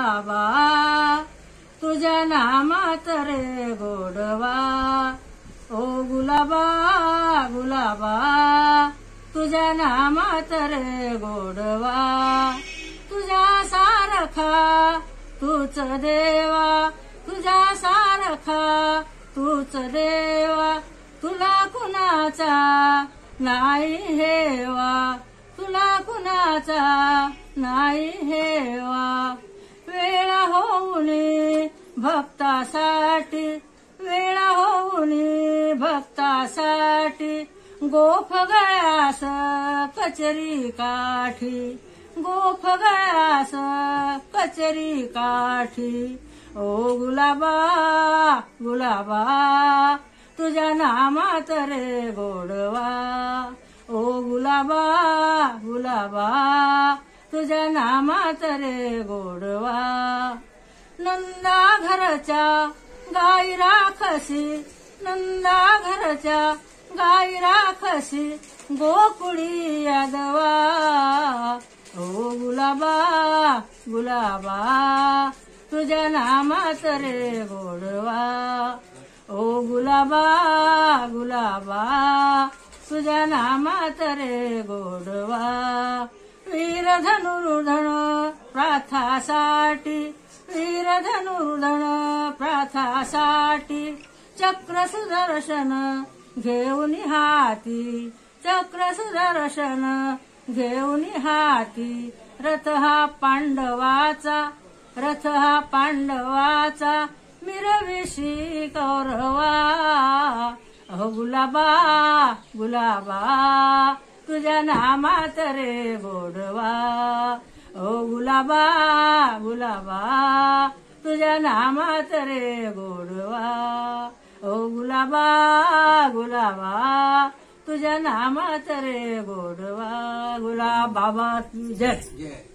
गुलाबा तुझ्या नामात रे गोडवा, ओ गुलाबा गुलाबा तुझ्या नामात रे गोडवा, तुझ्या सारखा तूच देवा, तुझ्या सारखा तूच देवा, तुला कुणाचा नाही हेवा, तुला कुणाचा नाही हेवा। वेळा होऊनी भक्तासाठी, वेळा होऊनी भक्तासाठी, गोफ गयास कचरी काठी, गोफ गयास कचरी काठी। ओ गुलाबा गुलाबा तुझ्या नामात रे गोडवा, ओ गुलाबा गुलाबा तुझ्या नामात रे गोडवा। नंदा घरच्या गाई राखसी, नंदा घरच्या गाई राखसी, गोकुळी यादवा, ओ गुलाबा गुलाबा तुझ्या नामात रे गोडवा, ओ गुलाबा गुलाबा तुझ्या नामात रे गोडवा। वीर धनुर्धन प्रार्थासाठी, वीर धनुर्धन प्रार्थासाठी, चक्र सुदर्शन घेऊन हाती, चक्र सुदर्शन घेऊन हाती, रथ हा पांडवाचा, रथ हा पांडवाचा, मिरविशी कौरवा। अहो गुलाबा गुलाबा तुझ्या नामात रे गोडवा, ओ गुलाबा गुलाबा तुझ्या नामात रे गोडवा, ओ गुलाबा गुलाबा तुझ्या नामात रे गोडवा। गुलाब बाबा की जय।